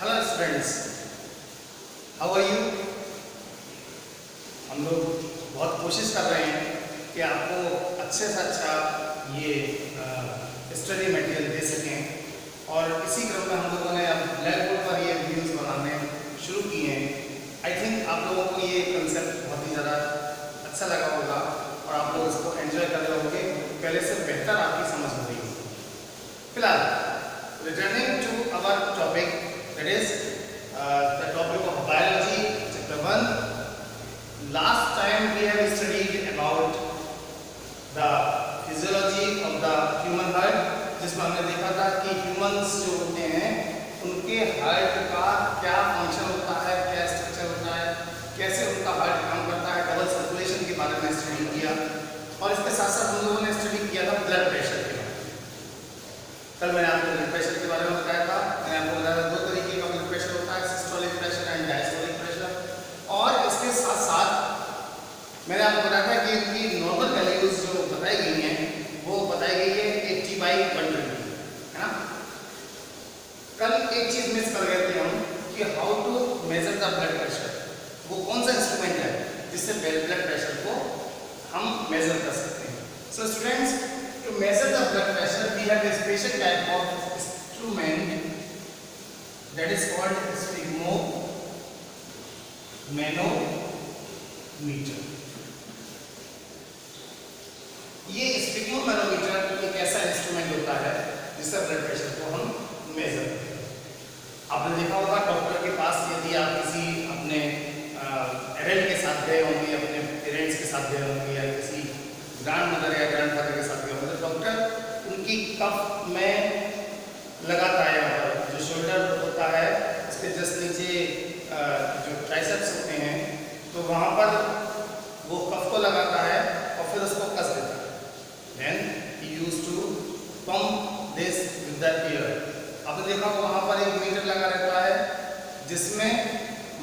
Hello students, how are you. हम लोग बहुत कोशिश कर रहे हैं कि आपको अच्छे से अच्छा ये स्टडी मटेरियल दे सकें और इसी क्रम में हम लोगों ने अब ब्लैक बोर्ड पर ये वीडियोस बनाने शुरू किए हैं। आई थिंक आप लोगों को ये कंसेप्ट बहुत ही ज़्यादा अच्छा लगा होगा और आप लोग इसको एंजॉय कर रहे होंगे, पहले से बेहतर आपकी समझ हो रही होगी। फिलहाल returning to our topic, that is the topic of biology, chapter 1. Last time we have studied about the physiology of the human heart, जिसमें हमने देखा था कि humans जो होते हैं उनके हार्ट का क्या फंक्शन होता है, क्या स्ट्रक्चर होता है, कैसे उनका हार्ट काम करता है, डबल सर्कुलेशन के बारे में स्टडी किया। और इसके साथ साथ हम लोगों ने स्टडी किया था ब्लड प्रेशर के बारे में। कल मैंने आपको ब्लड प्रेशर के बारे में बताया था। मैंने आपको बताया था दो तरीके का ब्लड प्रेशर होता है, systolic pressure and diastolic pressure. और इसके साथ साथ मैंने आपको बताया था कि इनकी नॉर्मल वैल्यूज जो बताई गई हैं वो बताई गई है 80/120, है ना। कल एक चीज मिस कर गए थे हम कि how to measure the blood pressure. वो कौन सा इंस्ट्रूमेंट है जिससे ब्लड प्रेशर को हम मेजर कर सकते हैं। So students, to measure the blood pressure we have a special type of instrument that is called sphygmomanometer. ये स्फिग्मोमैनोमीटर एक ऐसा इंस्ट्रूमेंट होता है जिससे ब्लड प्रेशर को हम मेजर करते हैं। आपने देखा होगा डॉक्टर के पास यदि आप किसी अपने एडल्ट के साथ गए होंगे, अपने पेरेंट्स के साथ गए होंगे या किसी ग्रैंड मदर या ग्रैंड फादर के साथ गए होंगे, तो डॉक्टर उनकी कफ में लगाता है। यहाँ पर जो शोल्डर होता है उसके जस्ट नीचे जो ट्राइसेप्स होते हैं, तो वहाँ पर वो कफ को लगाता है और फिर उसको कस देता है। Then he used to pump this with the air. आपने देखा वहाँ पर एक मीटर लगा रहता है जिसमें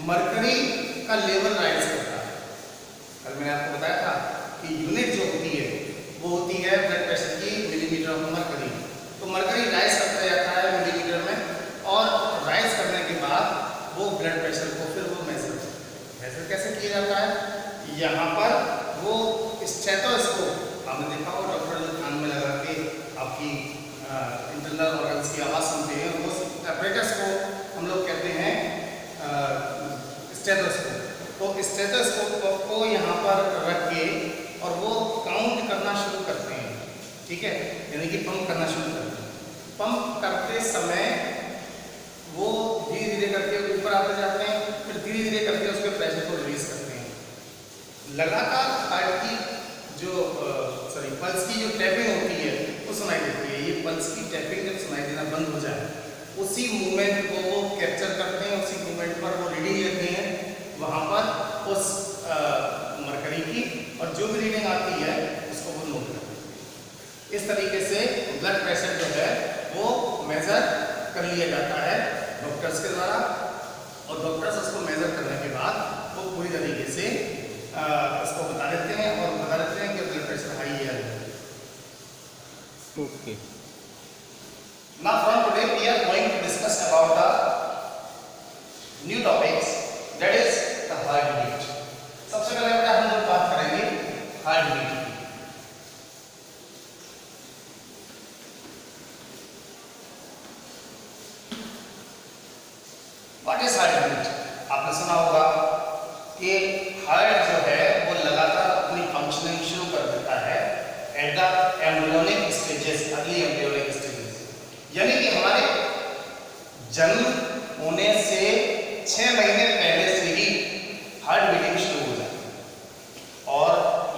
मरकरी का लेवल राइज करता है। कल मैंने आपको बताया था कि यूनिट जो होती है वो होती है ब्लड प्रेशर की मिलीमीटर ऑफ मरकरी। तो मरकरी राइज करता जाता है मिलीमीटर में और राइज करने के बाद वो ब्लड प्रेशर को फिर वो मेजर कैसे किया जाता है। यहाँ पर वो स्टेथोस्कोप आपने देखा हो, डॉक्टर जो कान में लगा के आपकी इंटरनल ऑर्गन्स की आवाज़ सुनते हैं, वो एपरेटस को हम लोग कहते हैं स्टेथोस्कोप। तो स्टेथोस्कोप को यहाँ पर रख के और वो काउंट करना शुरू करते हैं, ठीक है, यानी कि पंप करना शुरू करते हैं। पंप करते समय वो धीरे धीरे करके ऊपर आते जाते हैं, फिर धीरे धीरे करके उसके प्रेशर को रिलीज करते हैं। लगातार हार्ट की जो पल्स की जो टैपिंग होती है वो सुनाई देती है। ये पल्स की टैपिंग जब सुनाई देना बंद हो जाए उसी मूवमेंट को वो कैप्चर करते हैं, उसी मूवमेंट पर वो रीडिंग लेते हैं वहाँ पर उस मरकरी की, और जो भी रीडिंग आती है उसको वो नोट करते हैं। इस तरीके से ब्लड प्रेशर जो है वो मेजर कर लिया जाता है डॉक्टर्स के द्वारा, और डॉक्टर्स उसको मेजर करने के बाद वो पूरी तरीके से उसको बता देते हैं और बता देते हैं कि ब्लड प्रेशर हाई है। Okay, now from today we are going to discuss about the new topics, that is the heart beat. सबसे पहले बेटा हम लोग बात करेंगे हार्ट बीट की। What is heart beat? आपने सुना होगा कि हार्ट जो है वो लगातार अपनी फंक्शनिंग शुरू कर देता है at the embryonic stages, early embryonic stages, यानी कि हमारे जन्म होने से 6 महीने पहले से ही हार्ट बीटिंग शुरू हो जाती है और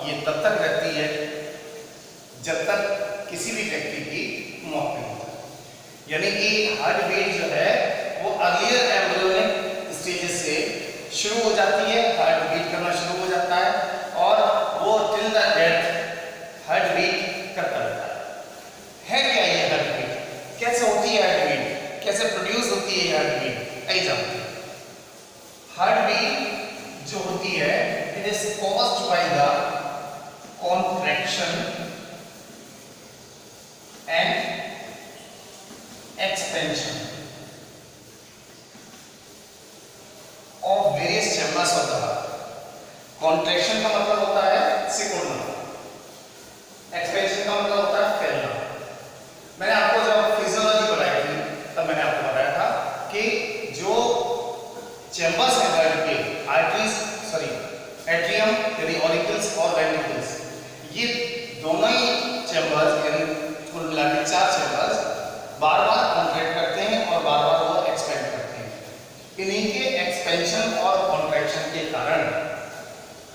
ये तब तक रहती है जब तक किसी भी व्यक्ति की मौत नहीं होती। यानी कि हार्ट बीट जो है वो अर्लियर एम्ब्रियोनिक स्टेजेस से शुरू हो जाती है, हार्ट बीट करना शुरू हो जाता है और वो till the death heart beat करता रहता है। क्या ये हार्ट बीट? कैसे होती है हार्ट बीट? कैसे प्रोड्यूस होती है हार्ट बीट? आइए जानते हैं। हार्ट बीट जो होती है it is caused by the contraction and expansion. Chambers of the heart. Contraction का मतलब होता है सिकुड़ना, एक्सपेंशन का मतलब होता है फैलना। मैंने आपको जब फिजियोलॉजी पढ़ाई थी तब मैंने आपको बताया था कि जो चैम्बर्स हैं हार्ट के, एट्रियम यानी ऑरिकल्स और वेंट्रिकल्स, ये दोनों ही चैम्बर्स यानी कुल मिला के 4 चैम्बर्स बार बार कॉन्ट्रैक्ट करते हैं और बार बार वो एक्सपेंड करते हैं। इन्हीं के एक्सपेंशन और कॉन्ट्रैक्शन के कारण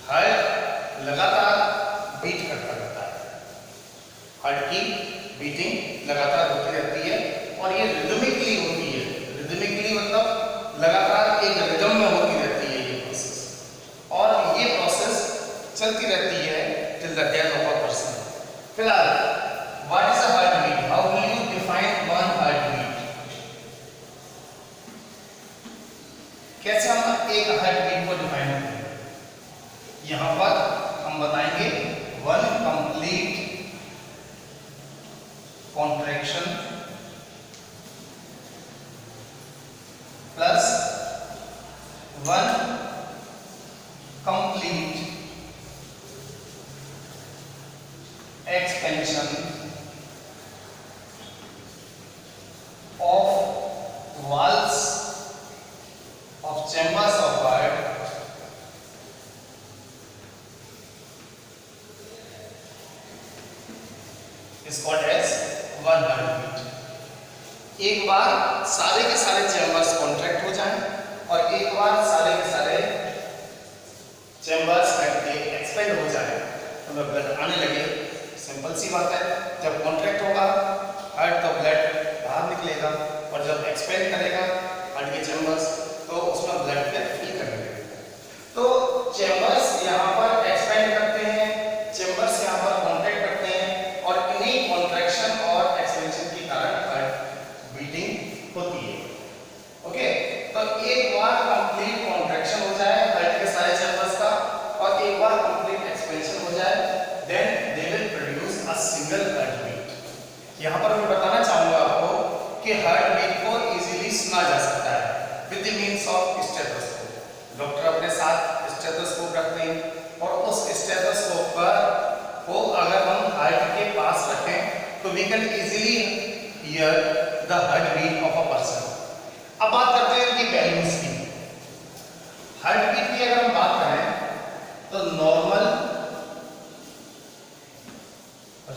हार्ट लगातार बीट करता रहता है, हार्ट की बीटिंग लगातार होती रहती है और ये रिदमिकली होती है। रिदमिकली मतलब लगातार एक रिदम में होती रहती है ये प्रोसेस, और ये प्रोसेस चलती रहती है till the death of a person. फिलहाल what is a heart beat? How will you define one heart beat? कैसे हम एक हार्ट बीट को डिफाइन करते हैं? यहां पर हम बताएंगे one complete contraction plus one complete expansion of walls of chambers of heart is called as one heartbeat। एक बार सारे के सारे चैम्बर्स कॉन्ट्रैक्ट हो जाएं और एक बार सारे के सारे चैम्बर्स के एक्सपेंड हो जाएं तो ब्लड आने लगे। सिंपल सी बात है, जब कॉन्ट्रैक्ट होगा हार्ट तो ब्लड बाहर निकलेगा और जब एक्सपेंड करेगा हार्ट के चैम्बर्स तो उसमें ब्लड फिर फिल करने लगेगा। तो चैम्बर्स यहाँ पर एक्सपेंड करते हैं, चैम्बर्स यहाँ पर कॉन्ट्रैक्ट करते हैं और इन्हीं कॉन्ट्रैक्शन और एक्सपेंशन के कारण हार्ट बीटिंग होती है। ओके, तो एक बार कंप्लीट कॉन्ट्रैक्शन हो जाए हार्ट के सारे चैम्बर्स का और एक बार कंप्लीट एक्सपेंशन हो जाए, then they will produce a single heart beat. यहाँ पर मैं बताना चाहूंगा आपको कि हार्ट बीट को इजीली सुना जा सकता है with the means of stethoscope. Doctor अपने साथ स्टेथोस्कोप रखते हैं और उस स्टेथोस्कोप पर को अगर हम हार्ट के पास रखें तो we can easily hear the heart beat of a person. अब बात करते हैं इनकी वैल्यूज की। हार्ट बीट की अगर हम बात करें तो नॉर्मल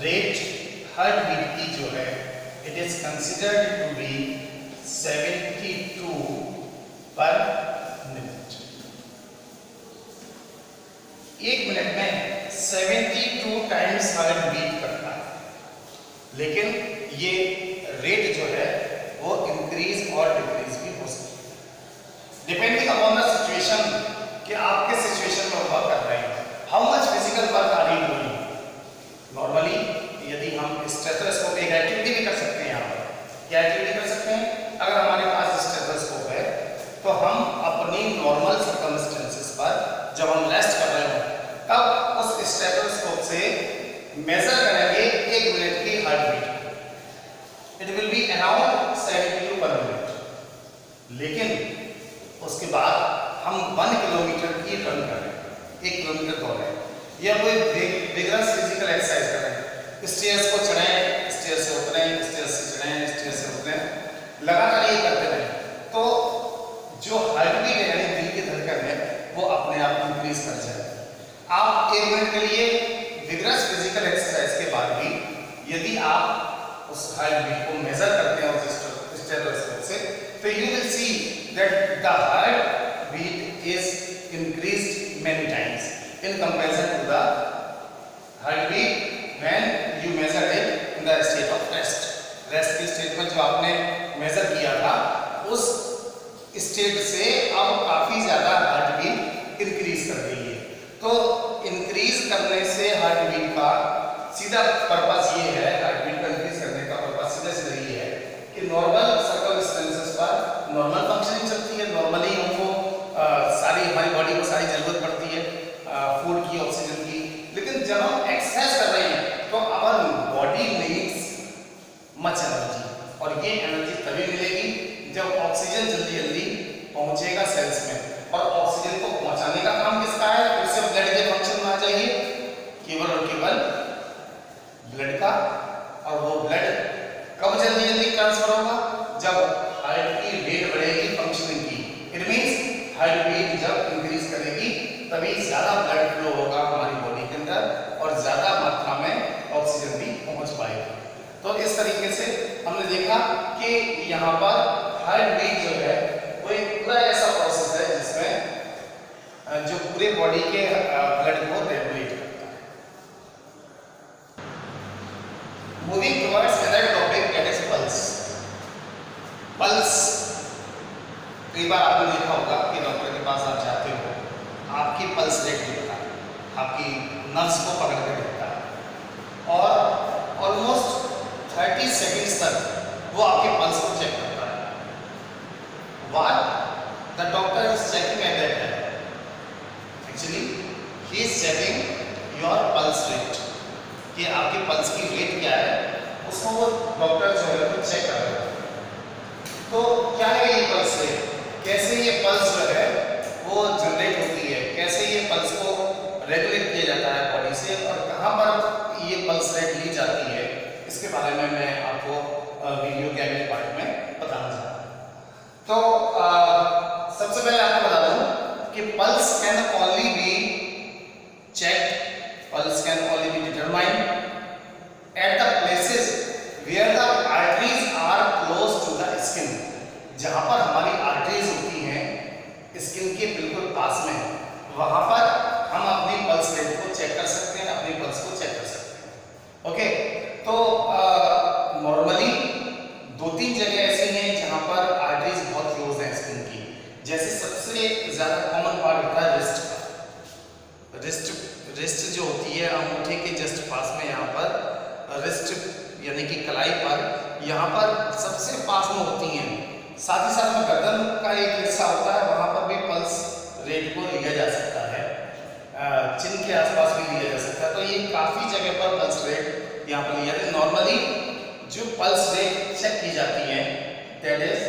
रेट हार्ट बीट की जो है it is considered to be 72 per minute. एक मिनट में 72 टाइम्स हार्ट बीट करता है, लेकिन ये रेट जो है वो इंक्रीज और डिक्रीज भी हो सकती है डिपेंडिंग अपॉन द सिचुएशन कि आप किस सिचुएशन में वर्क कर रहे हैं, how much physical work are you doing. Normally यदि हम स्टेथोस्कोप एक एक्टिविटी भी कर सकते हैं, यहाँ पर क्या एक्टिविटी कर सकते हैं? अगर हमारे पास स्टेथोस्कोप है तो हम अपनी नॉर्मल सर्कमस्टेंसेस पर जब हम रेस्ट कर रहे हो तब उस स्टेथोस्कोप से मेजर करेंगे 1 मिनट की heart beat. It will be around 72 per minute. लेकिन उसके बाद हम 1 किलोमीटर की रन कर रहे हैं, 1 किलोमीटर दौड़ रहे हैं या कोई विगरस फिजिकल एक्सरसाइज कर रहे हैं, स्टेयर्स को चढ़ें, स्टेयर से उतरें, स्टेयर से चढ़ें, स्टेयर से उतरें, लगातार ये करते रहें तो जो हार्ट बीट है यानी दिल की धड़कन है वो अपने आप इंक्रीज कर जाए। आप 1 मिनट के लिए विगरस फिजिकल एक्सरसाइज के बाद भी यदि आप उस हार्ट बीट को मेजर करते हैं उस स्टेथोस्कोप से तो you will see that the heart beat is increased many times in comparison to the heartbeat when you measure it in the state of rest। Rest की स्टेट में जो आपने मेजर किया था उस स्टेट से अब काफी ज्यादा हार्ट बीट इंक्रीज कर गई है। तो इंक्रीज करने से हार्ट बीट का सीधा पर्पस ये है, हार्ट बीट को इंक्रीज करने का पर्पस सीधा ये है कि नॉर्मल सर्कमस्टेंसेस पर नॉर्मल फंक्शनिंग चलती है। नॉर्मली हमको सारी हमारी बॉडी को सारी जरूरत पड़ती है फूड की, ऑक्सीजन की, लेकिन जब हम एक्सरसाइज कर रहे हैं तो our body needs much energy और ये एनर्जी तभी मिलेगी जब ऑक्सीजन जल्दी जल्दी पहुंचेगा सेल्स में और ऑक्सीजन को पहुंचा समझाने का काम किसका है? फिर से ब्लड के फंक्शन में आ जाइए, केवल और केवल ब्लड का। और वो ब्लड कब जल्दी जल्दी ट्रांसफर होगा? जब हार्ट की रेट बढ़ेगी फंक्शनिंग की। इट मींस हार्ट बीट जब इंक्रीज करेगी तभी ज्यादा ब्लड फ्लो होगा हमारी बॉडी के अंदर और ज्यादा मात्रा में ऑक्सीजन भी पहुंच पाएगी। तो इस तरीके से हमने देखा कि यहाँ पर हार्ट बीट जो है वो एक पूरा ऐसा प्रोसेस है जिसमें जो पूरे बॉडी के ब्लड को रेगुलेट करता है। Moving towards other topic that is pulse. Pulse कई बार आपने देखा होगा कि डॉक्टर के पास आप जाते हो, आपकी पल्स रेट देखता है, आपकी नर्व्स को पकड़ के देखता है और ऑलमोस्ट 30 सेकेंड्स तक वो आपके पल्स को चेक करता है। What the doctor is checking at that time? Actually, he is checking your pulse rate. कि आपके पल्स की रेट क्या है, उसको वो डॉक्टर जो है वो चेक कर रहा है। तो क्या है ये पल्स रेट? कैसे ये पल्स जो है वो जनरेट होती है, कैसे ये पल्स को रेगुलेट किया जाता है बॉडी से और कहाँ पर ये पल्स रेट ली जाती है, इसके बारे में मैं आपको वीडियो के अगले पार्ट में बताना चाहता हूँ। तो सबसे पहले आपको बता दूं कि pulse can only be checked, pulse can only be determined at the places where the arteries are close to the skin. जहां पर हमारी आर्टरीज होती हैं स्किन के बिल्कुल पास में, वहां पर हम अपनी पल्स रेट को चेक कर सकते हैं, अपनी पल्स को चेक कर सकते हैं। ओके, तो नॉर्मली 2-3 जगह ऐसी हैं जहां पर आर्टरीज बहुत क्लोज हैं स्किन की। जैसे सबसे ज्यादा कॉमन पार्ट होता है रिस्ट का। रिस्ट जो होती है अंगूठे के जस्ट पास में, यहाँ पर रिस्ट यानी कि कलाई पर, यहाँ पर सबसे पास में होती हैं। साथ ही साथ में गर्दन का एक हिस्सा होता है, वहां पर भी पल्स रेट को लिया जा सकता है, चिन के आसपास भी लिया जा सकता है। तो ये काफी जगह पर पल्स रेट यहाँ पर लिया जाता है। नॉर्मली जो पल्स रेट चेक की जाती है that is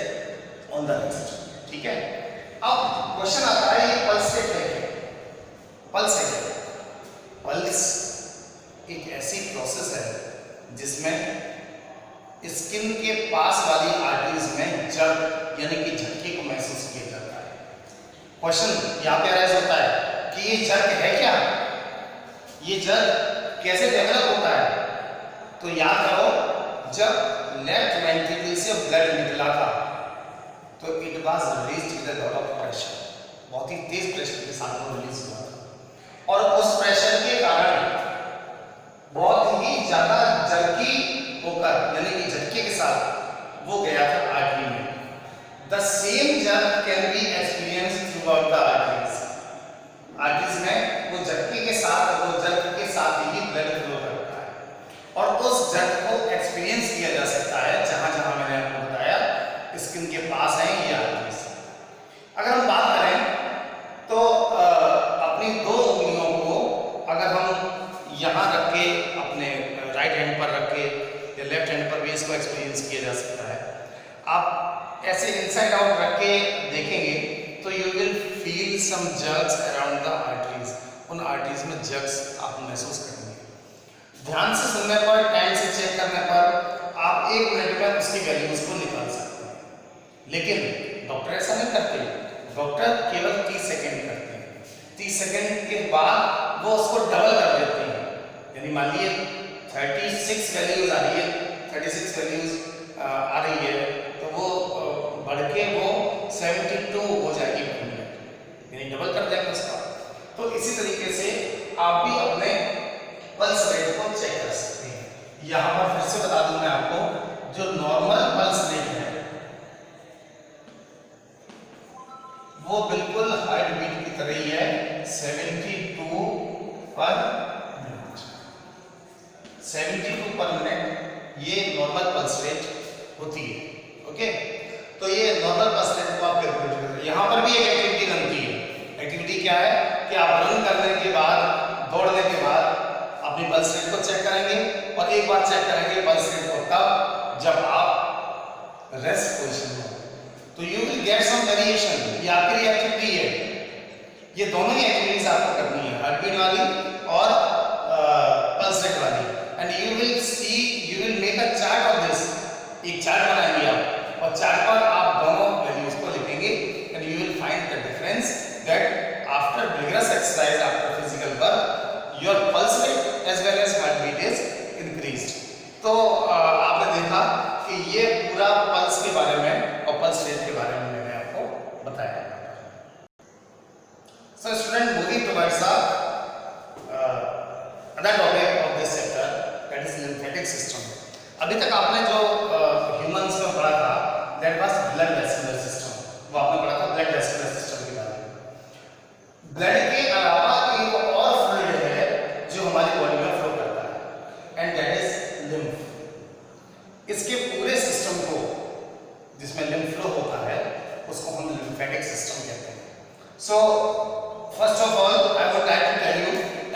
on the wrist. ठीक है, अब क्वेश्चन आता है ये पल्स रेट है क्या? पल्स है क्या? पल्स एक ऐसी प्रोसेस है जिसमें स्किन के पास वाली आर्टरीज में जर्क यानी कि झटके को महसूस किया जाता है। क्वेश्चन यहाँ पे अराइज होता है कि ये जर्क है क्या? ये जर्क कैसे डेवलप होता है? तो याद करो, जब लेफ्ट वेंट्रिकल से ब्लड निकला था तो it was released with a lot of pressure, बहुत ही तेज प्रेशर के साथ वो रिलीज हुआ था और उस प्रेशर के कारण बहुत ही ज्यादा जर्की होकर यानी कि झटके के साथ वो गया था आर्टरी में। The same jerk can be experienced through out the arteries. Arteries में वो झटके के साथ ही ब्लड फ्लो करता है और उस जर्क को एक्सपीरियंस किया जा सकता है जहां जहां मैंने आपको बताया स्किन के पास है ये आर्टरीज। अगर हम बात करें तो अपनी 2 उंगलियों को अगर हम यहाँ रख के अपने राइट हैंड पर रख के या लेफ्ट हैंड पर भी इसको एक्सपीरियंस किया जा सकता है। आप ऐसे इनसाइड आउट रख के देखेंगे तो you will feel some jerks around the arteries. उन आर्टरीज में जर्क्स आप महसूस करेंगे। ध्यान से सुनने पर, टाइम से चेक करने पर आप 1 मिनट में उसकी वैल्यूज को निकाल सकते हैं, लेकिन डॉक्टर ऐसा नहीं करते। डॉक्टर केवल 30 सेकेंड करते हैं। 30 सेकेंड के बाद वो उसको डबल कर देते हैं, यानी मान लीजिए 36 वैल्यूज आ रही है, 36 वैल्यूज आ रही है तो वो बढ़ के वो 72 हो जाएगी पर मिनट, यानी डबल कर देंगे उसका। तो इसी तरीके से आप भी अपने पल्स रेट को चेक कर सकते हैं। यहाँ पर फिर से बता दूं मैं आपको, जो नॉर्मल पल्स रेट है वो बिल्कुल हार्ट बीट की तरह ही है, 72 पर मिनट। 72 पर मिनट ये नॉर्मल पल्स रेट होती है। ओके, तो ये नॉर्मल पल्स रेट को आप कैलकुलेट करें। यहाँ पर भी एक एक्टिविटी बनती है। एक्टिविटी क्या है कि आप रन करने के बाद, दौड़ने के बाद अपनी पल्स रेट को चेक करेंगे और एक बार चेक करेंगे पल्स रेट को तब जब आप रेस्ट पोजीशन में। तो you will get some variation. ये आपके लिए एक्टिविटी है, ये दोनों ही एक्टिविटीज आपको करनी है, हार्ट बीट वाली और पल्स रेट वाली। And you will C, you will make a chart of this. एक चार्ट बनाएंगे आप और चार्ट पर आप दोनों वैल्यूज को लिखेंगे and you will find the difference that after vigorous exercise, after physical work, your pulse rate as well as heart beat is increased. तो आपने देखा कि ये पूरा पल्स के बारे में और पल्स रेट के बारे में मैंने आपको बताया। So student, moving towards the other topic of this chapter, that is lymphatic system. अभी तक आपने जो ह्यूमंस में पढ़ा था, that was blood vascular system, वो आपने पढ़ा था blood vascular system के बारे में। ब्लड के अलावा एक और फ्लूइड है जो हमारी बॉडी में फ्लो करता है, and that is lymph। इसके पूरे सिस्टम को जिसमें lymph फ्लो होता है उसको हम lymphatic system कहते हैं। So first of all, I would like to tell you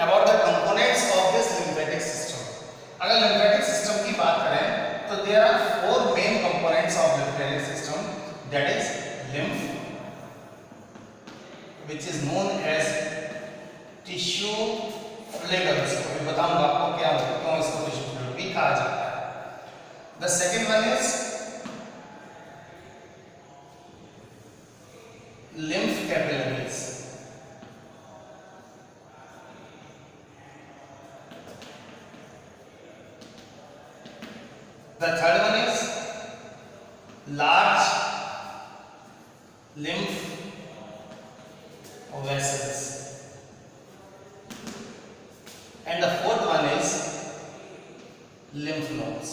about the components of this lymphatic system. अगर lymphatic system की बात करें तो there are four main components of lymphatic system, that is lymph, which is known as tissue fluid। अभी बताऊंगा आपको क्या क्यों इसको tissue fluid भी कहा जाता है। The second one is lymph capillaries। The third one is large lymph vessels, and the fourth one is lymph nodes।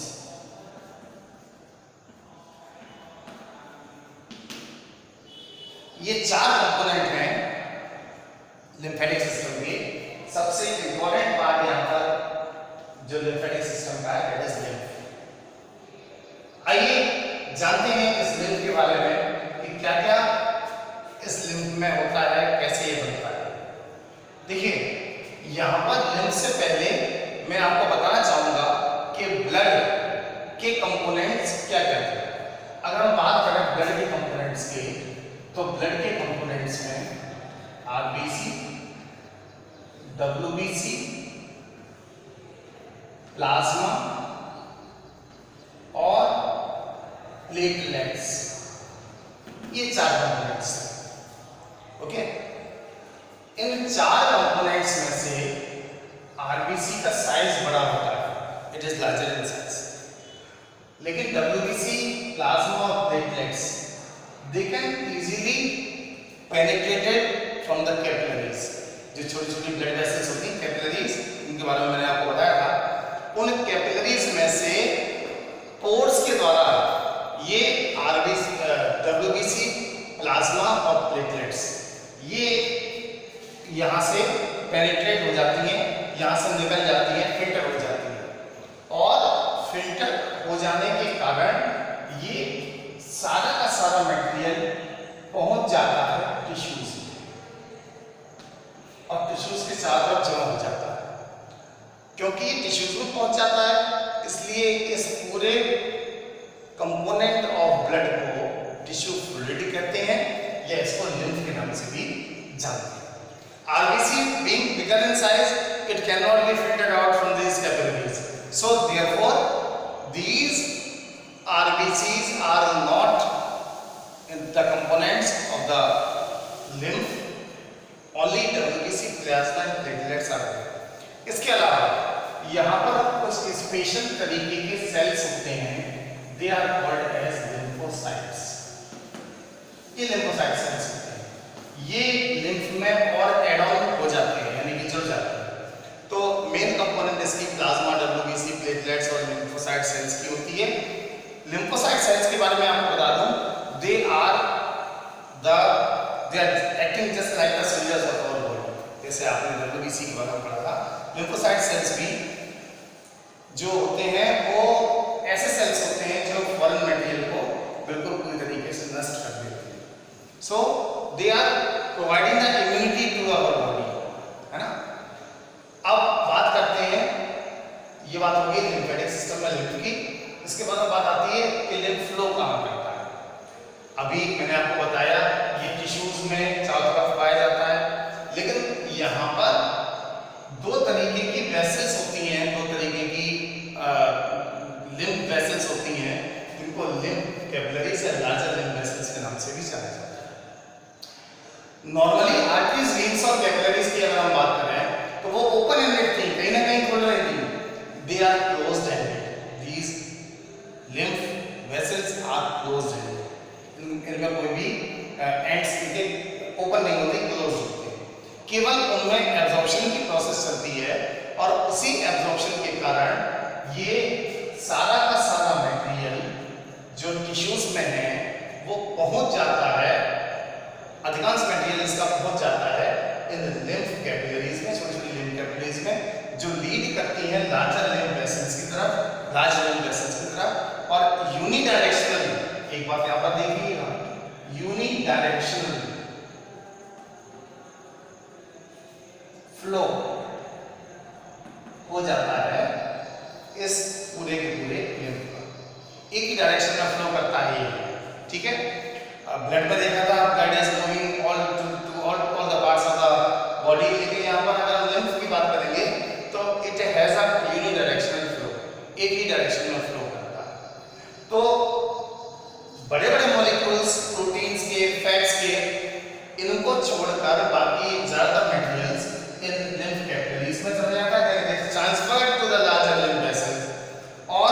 ये चार कंपोनेंट हैं लिम्फेटिक सिस्टम के। सबसे इंपॉर्टेंट पार्ट यहाँ पर जो लिम्फेटिक सिस्टम का है, दैट इज लिम्फ। आइए जानते हैं इस लिम्फ के बारे में कि क्या क्या इस लिम्फ में होता है, कैसे ये बनता है। देखिए यहाँ पर लिम्फ से पहले मैं आपको बताना चाहूंगा कि ब्लड के कंपोनेंट्स क्या क्या थे। अगर हम बात करें ब्लड के कंपोनेंट्स की तो ब्लड के कंपोनेंट्स में आरबीसी, डब्ल्यूबीसी, प्लाज्मा और प्लेटलेट्स, ये चार कंपोनेंट्स हैं। ओके, इन चार कंपोनेंट्स में से आरबीसी का साइज बड़ा होता है, it is larger in size, लेकिन डब्ल्यूबीसी, प्लाज्मा और platelets they can easily penetrated from the capillaries। जो छोटी छोटी ब्लड वेसल्स होती हैं कैपिलरीज, उनके बारे में मैंने आपको बताया था। उन कैपिलरीज में से पोर्स के द्वारा ये आरबीसी, डब्ल्यूबीसी, प्लाज्मा और प्लेटलेट्स ये यहाँ से पेनिट्रेट हो जाती हैं, यहाँ से निकल जाती हैं, फिल्टर हो जाती हैं और फिल्टर हो जाने के कारण ये सारा का सारा मटेरियल पहुंच जाता है टिश्यूज में और टिश्यूज के साथ जमा हो जाता है। क्योंकि ये टिश्यूज में पहुंच जाता है इसलिए इस पूरे कंपोनेंट ऑफ ब्लड को टिश्यू फ्लूइड कहते हैं या इसको लिम्फ के नाम से भी जानते हैं। RBC being bigger in size, it cannot be filtered out from these capillaries, so therefore these RBCs are not in the components of the lymph, only WBC, plasma and platelets are there। इसके अलावा यहाँ पर कुछ special तरीके के sales होते हैं, they are called as lymphocytes। ये lymphocyte सेल्स होते हैं, ये लिम्फ में और एड ऑन हो जाते हैं यानी कि जुड़ जाते हैं। तो मेन कंपोनेंट इसकी प्लाज्मा, WBC, प्लेटलेट्स और लिम्फोसाइट सेल्स की होती है। लिम्फोसाइट सेल्स के बारे में आपको बता दूं, they are acting just like the soldiers of our body। जैसे आपने WBC के बारे में पढ़ा था, लिम्फोसाइट सेल्स भी जो होते हैं वो ऐसे सेल्स होते हैं जो फॉरेन मटेरियल को बिल्कुल पूरी तरीके से नष्ट कर देते हैं। So they are providing the immunity to our body, है ना। अब बात करते हैं, ये बात हो गई लिम्फेटिक सिस्टम में लिम्फ की। इसके बाद बात आती है कि लिम्फ फ्लो कहाँ करता है। अभी मैंने आपको बताया ये टिश्यूज में चारों तरफ पाया जाता है नॉर्मली आर्टरीज, वेन्स और कैपिलरीज की अगर हम बात कर रहे हैं तो वो ओपन एंडेड थी, कहीं ना कहीं खुल रही थी। They are closed ended, these lymph vessels are closed ended. इनका कोई भी एंड्स इनके ओपन नहीं होते, क्लोज होते हैं। केवल उनमें एब्जॉर्प्शन की प्रोसेस चलती है और उसी एब्जॉर्प्शन के कारण ये सारा का सारा मटेरियल जो टिश्यूज में है वो पहुंच जाता है, अधिकांश मटेरियल इसका पहुंच जाता है इन लिम्फ कैपिलरीज में, छोटी छोटी लिम्फ कैपिलरीज में, जो लीड करती हैं लार्जर लिम्फ वेसल्स की तरफ, लार्ज लिम्फ वेसल्स की तरफ। और यूनिडायरेक्शनली, एक बात यहां पर देखिएगा, यूनिडायरेक्शनल फ्लो हो जाता है इस पूरे के पूरे लिम्फ का, एक ही डायरेक्शन में फ्लो करता है ये, ठीक है। ब्लड में देखा था blood is moving all to all the parts of the body, लेकिन यहाँ पर अगर हम लिम्फ की बात करेंगे तो it has a unidirectional flow, एक ही डायरेक्शन में फ्लो करता है। तो बड़े बड़े मॉलिक्यूल्स, प्रोटीन्स के, फैट्स के, इनको छोड़कर बाकी ज्यादातर मटेरियल्स इन लिम्फ कैपिलरीज में चला जाता है, transferred to the larger lymph vessels. और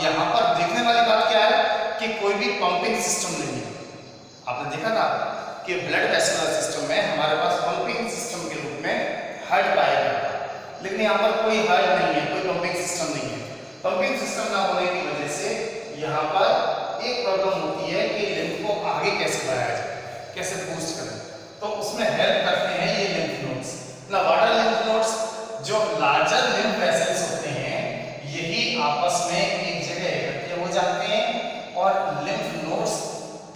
यहाँ पर देखने वाली बात क्या है कि कोई भी पंपिंग सिस्टम नहीं है। आपने देखा था कि ब्लड वेस्कुलर सिस्टम में हमारे पास पंपिंग सिस्टम के रूप में हार्ट पाया जाता है, लेकिन यहाँ पर कोई हार्ट नहीं है, कोई पंपिंग सिस्टम नहीं है। पंपिंग सिस्टम ना होने की वजह से यहाँ पर एक प्रॉब्लम होती है कि लिम्फ को आगे कैसे बढ़ाया जाए, कैसे बूस्ट करें, तो उसमें हेल्प करते हैं ये लिम्फ नोड्स। ना वाटर लिम्फ नोड्स जो लार्जर लिम्फ वेसल्स होते हैं, यही आपस में एक जगह इकट्ठे हो जाते हैं और लिम्फ नोड्स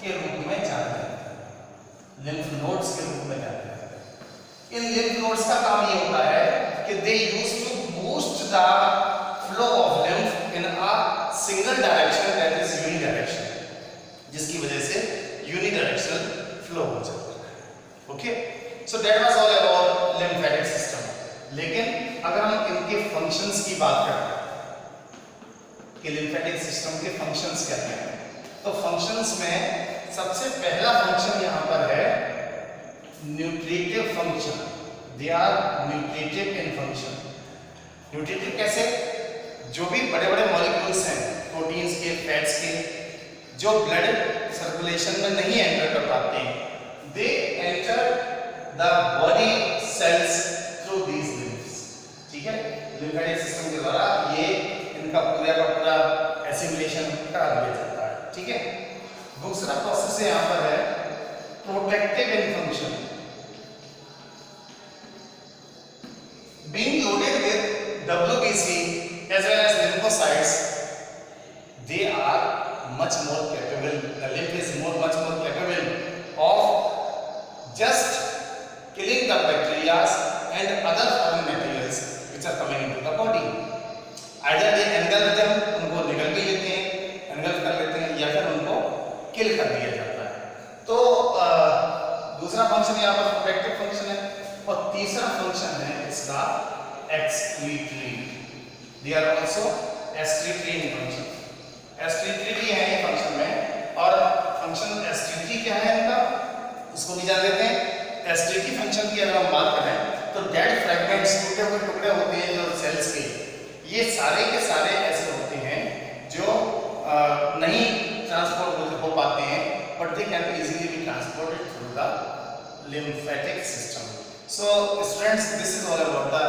के रूप में जाते हैं, लिम्फ नोड्स के रूप में जाते हैं। इन लिम्फ नोड्स का काम ये होता है कि they use to boost the flow of lymph in a single direction, that is unidirection, जिसकी वजह से यूनिडायरेक्शनल फ्लो हो जाता है। Okay, so that was all about lymphatic system. लेकिन अगर हम इनके फंक्शंस की बात करते हैं कि लिम्फेटिक सिस्टम के फंक्शंस क्या हैं, तो फंक्शंस में सबसे पहला फंक्शन यहाँ पर है nutritive function. They are nutritive in function. Nutritive कैसे? जो भी बड़े बड़े मॉलिक्यूल्स हैं, प्रोटीन्स के, फैट्स के, जो ब्लड सर्कुलेशन में नहीं एंटर कर पाते हैं, they enter the body cells through these lymphs, ठीक है। लिम्फेटिक सिस्टम के द्वारा ये इनका पूरा का पूरा एसिमिलेशन करा दिया जाता है, ठीक है। दूसरा प्रोसेस यहाँ पर है protective in function. Being loaded with WBC as well as lymphocytes, they are much more capable, the lymph is much more capable of just killing the bacteria and other foreign materials which are coming into the body. Either they engulf them, उनको निगल भी लेते हैं, engulf कर लेते हैं, या फिर उनको किल कर दिया जाता है। तो दूसरा फंक्शन यहाँ पर प्रोटेक्टिव फंक्शन है, और तीसरा फंक्शन है इसका excretory. They are also excretory in function. Excretory भी है ये फंक्शन में, और फंक्शन excretory क्या है इनका, उसको भी जान लेते हैं। excretory फंक्शन की अगर हम बात करें तो डेड फ्रैगमेंट्स, टूटे हुए टुकड़े होते हैं जो सेल्स के, ये सारे के सारे ऐसे होते हैं जो नहीं ट्रांसपोर्ट हो पाते हैं, but they can easily be transported through the lymphatic system. So students, this is all about the